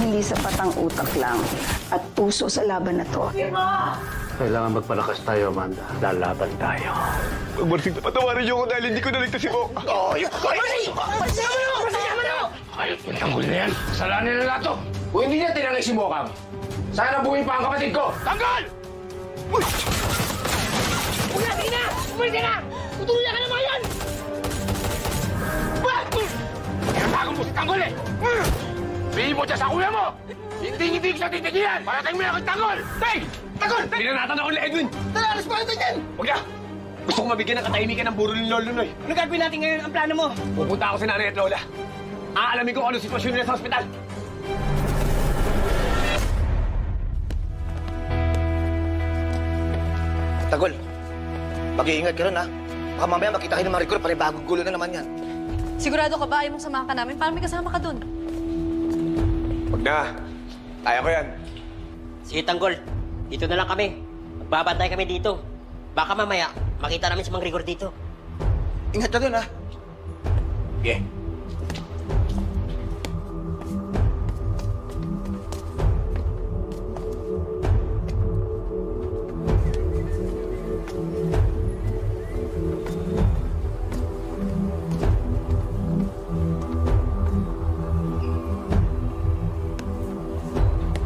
hindi sapat ang utak lang at puso sa laban na to. Kailangan magpalakas tayo, Amanda. Lalaban tayo. Magmarsing na patawarin niyo ako dahil hindi ko naligtas si Mo. Ayos mo tanggol na yan. Kasalanan na lahat to. Kung hindi niya tinangay si Mokang, sana buhay pa ang kapatid ko. Tanggol! Uy, sige na! Umalis ka na! Tutuluyan ka na mga yan! Pinatago mo si Tanggol eh! Bihin mo dyan sa kuya mo! Hindi ko siya titigilan! Parating mo na kang Tanggol! Tay! Tanggol! Pinanatan ako ni Edwin! Tara, alas pa ito dyan! Huwag na! Gusto ko mabigyan ng katahimikan ng burol ni Lolo Noy. Ano gagawin natin ngayon? Ang plano mo? Pupunta ako sa nanay at lola. Aalamin ko kung ano sitwasyon nila sa ospital. Tanggol, mag-iingat ka rin, ha? Baka mamaya makita kayo ng mga recruit, bagong gulo na naman yan. Sigurado ka ba? Ayaw mong samahan ka namin? Parang may kasama ka dun. Huwag na. Kaya ko yan. Sige, Tanggol. Dito na lang kami. Magbabantay kami dito. Baka mamaya, makita namin si Mang Rigor dito. Ingat ka dun, ha? Yeah.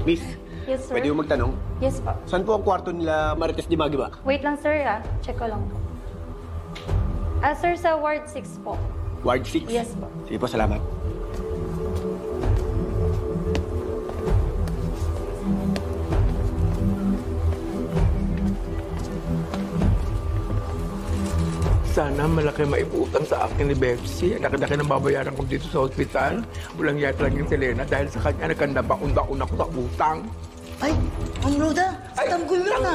Miss, Yes, sir. pwede mo magtanong? Yes po. Saan po ang kwarto nila Marites Di Magi ba? Wait lang, sir, ah. Check ko lang po. Sir, sa Ward 6 po. Ward 6? Yes po. Sige po, salamat. Sana malaki maiputang sa akin ni Betsy. Laki-laki ng babayaran ko dito sa ospital. Walang yata lang yung Selena dahil sa kanya nagkanda baon-baon ako sa utang. Ay, ang Roda! Sa Tanggol yun, ha?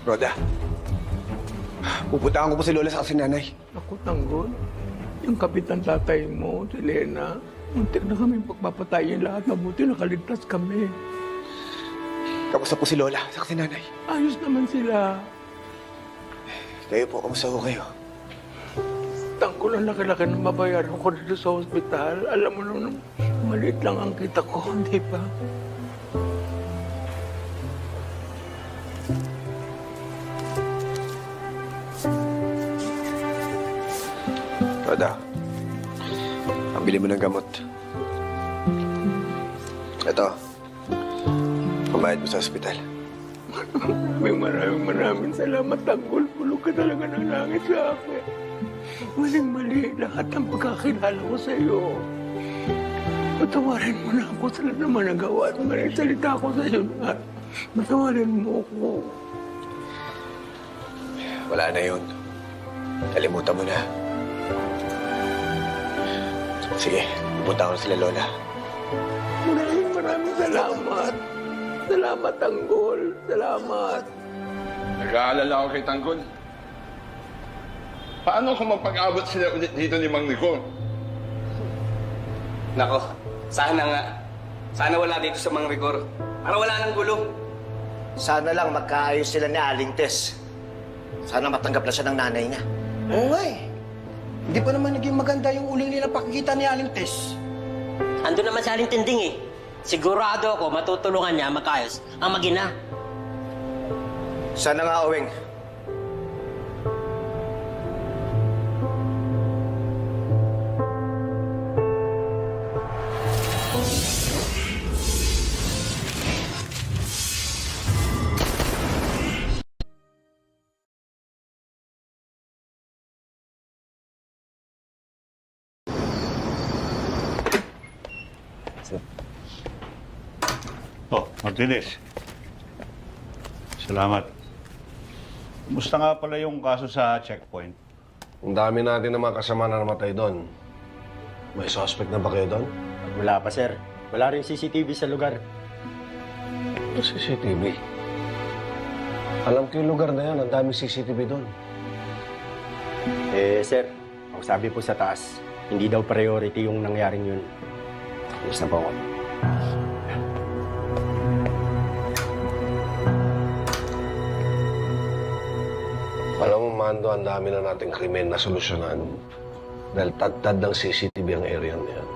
Roda, pupuntahan ko po si Lola sa kasi nanay. Ako, Tanggol. Yung kapitan tatay mo, Selena, muntik na kami pagpapatayin lahat. Mabuti nakaligtas kami. Kamusta po si Lola sa kasi nanay? Ayos naman sila. Kayo po, kamusta po kayo? Tanggol ang laki-laki ng babayaran ko dito sa ospital. Alam mo naman, maliit lang ang kita ko, di ba? Roda, pambili mo ng gamot. Ito, pumayad mo sa ospital. Maraming salamat, Tanggol. Bulog ka talaga ng langit sa akin. Maling-mali lahat ng pagkakilala ko sa iyo. Patawarin mo na ako sa lahat ng managawa at maling salita ko sa iyo lahat. Patawarin mo ako. Wala na yun. Kalimutan mo na. Sige, pupunta ko na sila Lola. Maraming salamat. Salamat, Tanggol. Salamat. Nag-aalala ako kay Tanggol. Paano kung mapag-abot sila ulit dito ni Mang Nico? Nako, sana nga. Sana wala dito sa Mang Rigor. Para wala nang gulo. Sana lang magkaayos sila ni Aling Tess. Sana matanggap na siya ng nanay niya. Oo nga eh. Hindi pa naman naging maganda yung uling nila pakikita ni Aling Tess. Ando naman sa Aling Tinding eh. Sigurado ako matutulungan niya magkaayos ang mag-ina. Sana nga, Oweng. Oh, Martinez. Salamat. Kumusta nga pala yung kaso sa checkpoint? Ang dami natin naman kasama na namatay doon. May suspect na ba kayo doon? Wala pa, sir. Wala rin CCTV sa lugar. CCTV? Alam ko yung lugar na yan. Ang daming CCTV doon. Sir, ang sabi po sa taas, hindi daw priority yung nangyaring yun. Yes na po ako. Alam mo, Mando, ang dami na nating krimen na solusyonan. Dahil tad-tad ng CCTV ang area na yan.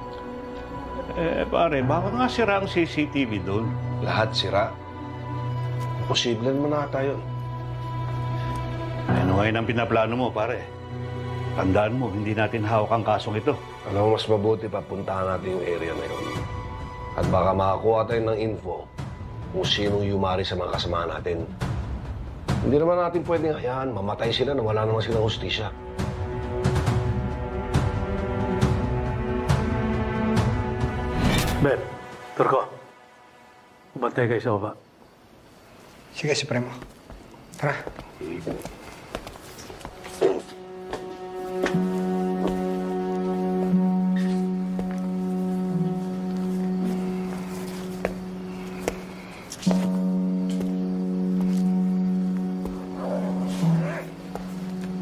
Pare, baka nga sira ang CCTV doon. Lahat sira. Posible naman nata yun. Ano ngayon ang pinaplano mo, pare? Tandaan mo, hindi natin hawak ang kasong ito. Alam mo, mas mabuti pa puntahan natin yung area na yun. At baka makakuha tayo ng info kung sinong yumari sa mga kasama natin. Hindi naman natin pwedeng hayaan. Mamatay sila na wala naman silang hustisya. Ben, Turco. Bantay kayo sa baba. Sige, Supremo. Tara.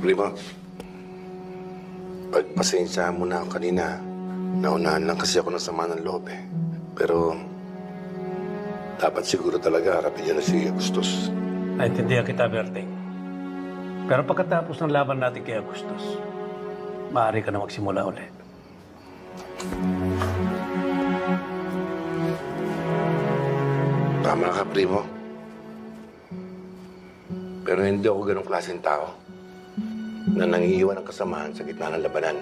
Primo, pagpasensyahan mo na ako kanina. Naunahan lang kasi ako ng sama ng loob eh. Pero dapat siguro talaga harapin niya na si Agustos. Naintindihan kita, Berting. Pero pagkatapos ng laban natin kay Agustos, maaari ka na magsimula ulit. Tama ka, Primo. Pero hindi ako ganong klaseng tao na nangiiwan ng kasamaan sa gitna ng labanan.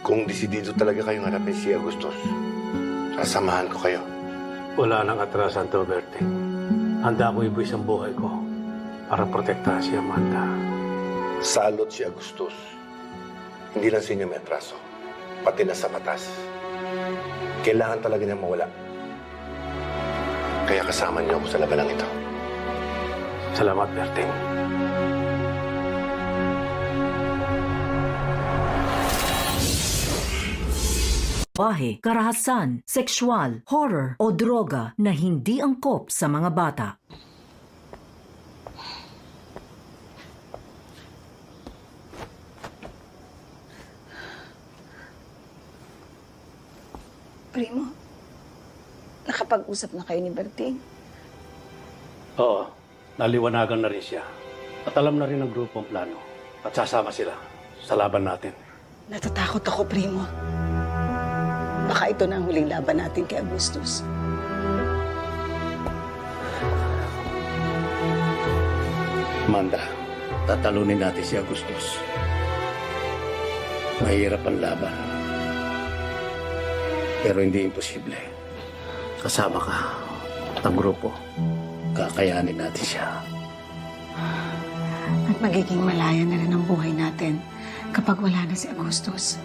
Kung desidido talaga kayong harapin si Agustos, sasamahan ko kayo. Wala nang atrasan to, Berting. Handa ko ibuwis ang buhay ko para protektahan si Amanda. Salot si Agustos. Hindi lang sa inyo may atraso, pati na sa batas. Kailangan talaga niyang mawala. Kaya kasama niyo ako sa labanang ito. Salamat, Berting. Bahe, karahasan, sexual, horror o droga na hindi angkop sa mga bata. Primo, nakapag-usap na kayo ni Berting? Oo, naliwanagan na rin siya. At alam na rin ng grupo ang plano. At sasama sila sa laban natin. Natatakot ako, Primo. Baka ito na ang huling laban natin kay Agustus. Amanda, tatalunin natin si Agustus. Mahirap ang laban. Pero hindi imposible. Kasama ka at ang grupo. Kakayanin natin siya. At magiging malaya na rin ang buhay natin kapag wala na si Agustus.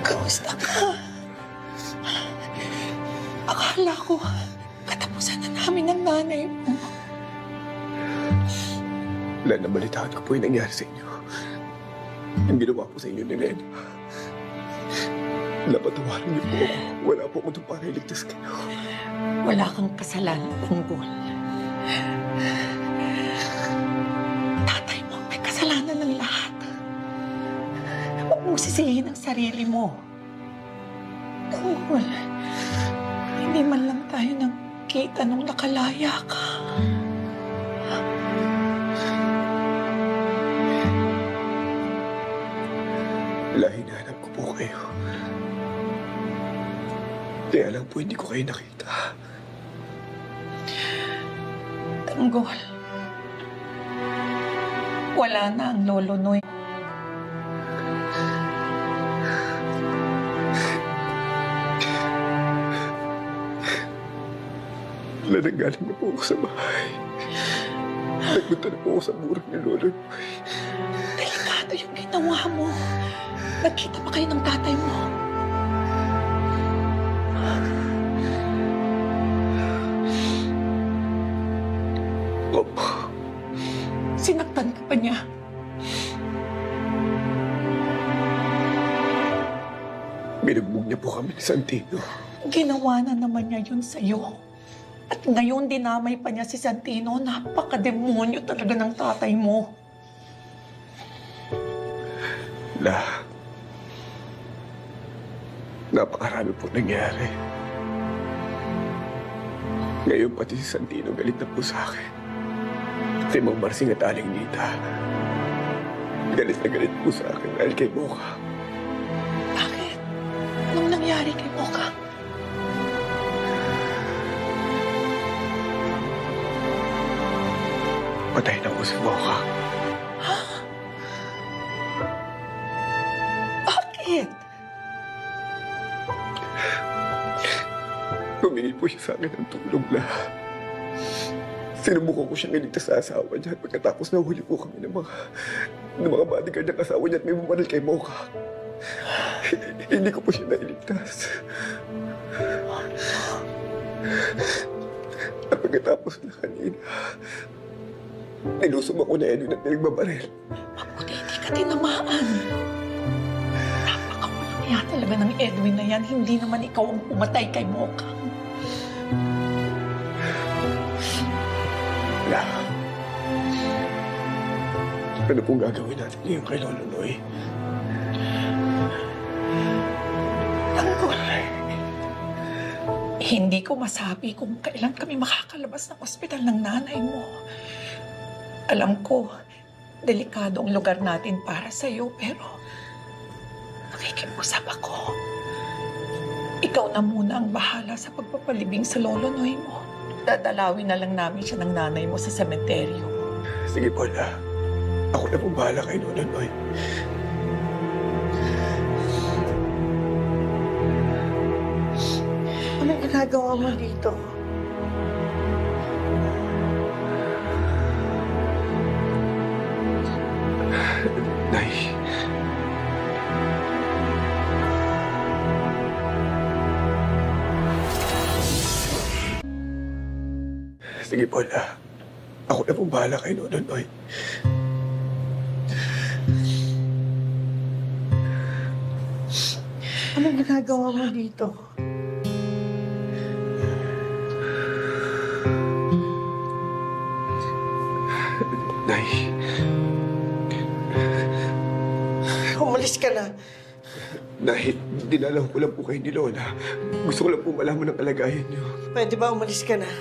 Kamusta ka? Akala ko, katapusan na namin ang nanay mo. Wala, nabalitaan ko po yung nangyari sa inyo. Ang ginawa po sa inyo ni Len. Napatawarin niyo po ako. Wala po ako doon para iligtas kayo. Wala kang kasalanan, Punggol. Tatay mo may kasalanan ng lahat. Huwag mong sisihin ang sarili mo. Punggol, hindi man lang tayo nagkita nung nakalaya ka. Wala, hinahanap ko po kayo. Kaya lang po hindi ko kayo nakita. Tanggol. Wala na ang lolo Noy. Wala nang galing na po ako sa bahay. Nagpunta na po ako sa burang ni Lolo Noy. Delikado yung ginawa mo. Nagkita pa kayo ng tatay mo. Opo. Sinaktan ka pa niya. Binugbog niya po kami ni Santino. Ginawa na naman niya yun sa'yo. At ngayon dinamay pa niya si Santino. Napaka-demonyo talaga ng tatay mo. Napakarami po nangyari. Ngayon pati si Santino galit na po sa akin. Si Mang Marsing at Aling Nita. Galit na galit po sa akin dahil kay Mocha. Bakit? Anong nangyari kay Mocha? Patay na po si Mocha. Ha? Bakit? Humingi po siya sa akin ng tulong na sinubukan ko siyang iligtas sa asawa niya at pagkatapos nahuli po kami ng mga bodyguard ng asawa niya at may bumaril kay Mocha. Hindi ko po siya nailigtas. At pagkatapos na kanina, nilusong ako na Edwin at nagbabaril. Mabuti hindi ka tinamaan. Napakamalaya talaga ng Edwin na yan. Hindi naman ikaw ang pumatay kay Mocha. Wala. Ano pong gagawin natin ngayon kay Lolo Noy? Tanggol. Hindi ko masabi kung kailan kami makakalabas ng ospital ng nanay mo. Alam ko, delikado ang lugar natin para sa'yo, pero nakikiusap ako. Ikaw na muna ang bahala sa pagpapalibing sa Lolo Noy mo. Dadalawin na lang namin siya ng nanay mo sa sementeryo. Sige, Paula. Ako na pong bahala kay Lolo Noy. Anong ginagawa mo dito? Nay. Sige, Paula. Ako na pong bahala kay Lolo Noy. Anong ginagawa mo dito? Nay. Umalis ka na. Nay, dinalaw ko lang po kayo ni Lola. Gusto ko lang po malaman ng kalagayan niyo. Pwede ba umalis ka na?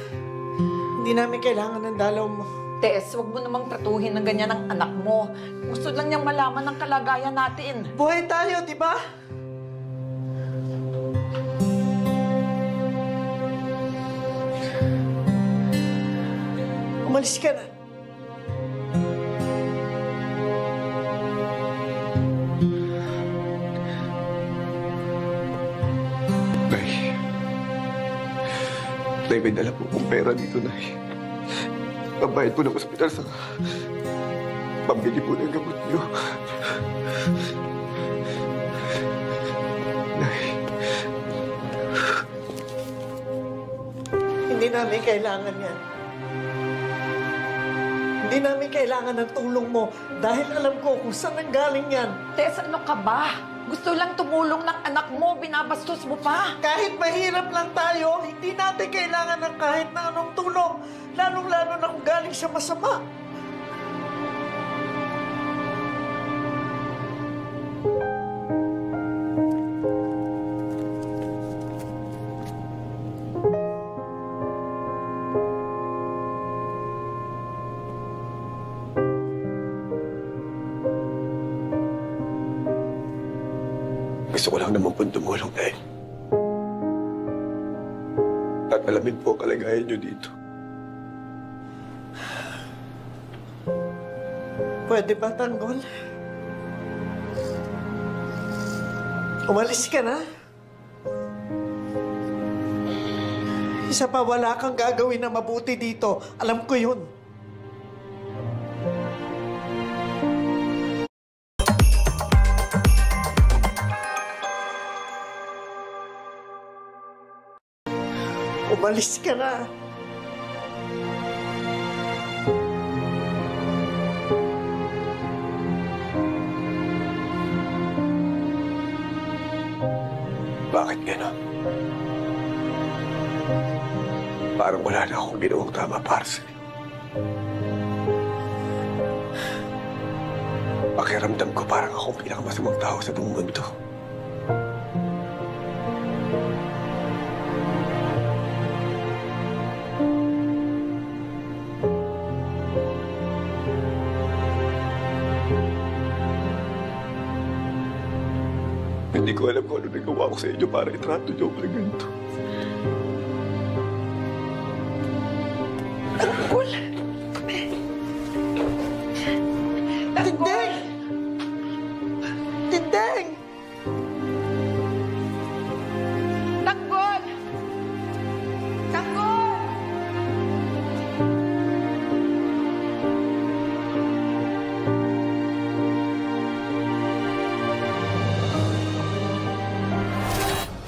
Hindi namin kailangan ng dalaw mo. Tess, huwag mo namang tratuhin ng ganyan ang anak mo. Gusto lang niyang malaman ng kalagayan natin. Buhay tayo, di ba? Umalis ka na. Nay, may dala po kong pera dito, Nay. Pambayad po ng ospital sa pambili po ng gamot niyo. Nay. Hindi namin kailangan yan. Hindi namin kailangan ng tulong mo dahil alam ko kung saan nanggaling yan. Tess, ano ka ba? Gusto lang tumulong ng anak mo, binabastos mo pa. Kahit mahirap lang tayo, hindi natin kailangan ng kahit na anong tulong. Lalong-lalo na kung galing sa masama. Gusto ko lang naman pong tumulong, Nay. At alamin po ang kalagayan niyo dito. Pwede ba, Tanggol? Umalis ka na? Isa pa, wala kang gagawin na mabuti dito. Alam ko yun. Umalis ka na. Bakit gano'n? Parang wala na akong ginawang tama para sa'yo. Pakiramdam ko parang akong pinakamasamang tao sa buong mundo. Hindi ko alam kung ano nagawa ko sa inyo para itrato niyo ako ng ganito. Tanggol! Tindeng! Tindeng! Tanggol! Tanggol!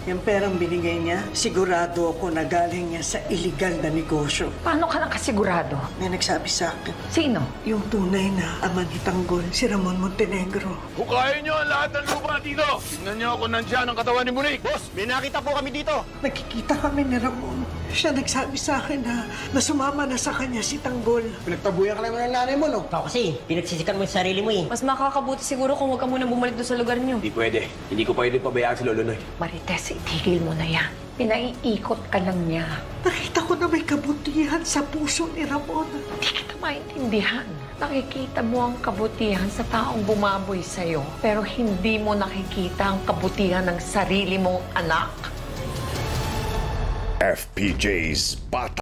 Yung perang binigay niya, sigurado ako na galing niya sa iligal na negosyo. Paano ka nakasigurado? May nagsabi sa akin. Sino? Yung tunay na ama ni Tanggol, si Ramon Montenegro. Hukayin niyo ang lahat ng lupa dito! Tingnan niyo kung nandiyan ang katawan ni Monique! Boss, may nakita po kami dito! Nakikita kami ni Ramon. Siya nagsabi sa akin na sumama na sa kanya si Tanggol. Pinagtabuyan ka naman ng nanay mo, no? Ikaw kasi, pinagsisikan mo yung sarili mo eh. Mas makakabuti siguro kung huwag ka muna bumalik doon sa lugar niyo. Hindi pwede. Hindi ko pwede pabayaan si Lolo Noy. Marites, itigil mo na yan. Pinaiikot ka lang niya. Nakita ko na may kabutihan sa puso ni Ramon. Hindi kita maintindihan. Nakikita mo ang kabutihan sa taong bumaboy sa'yo, pero hindi mo nakikita ang kabutihan ng sarili mong anak. FPJ's Bata.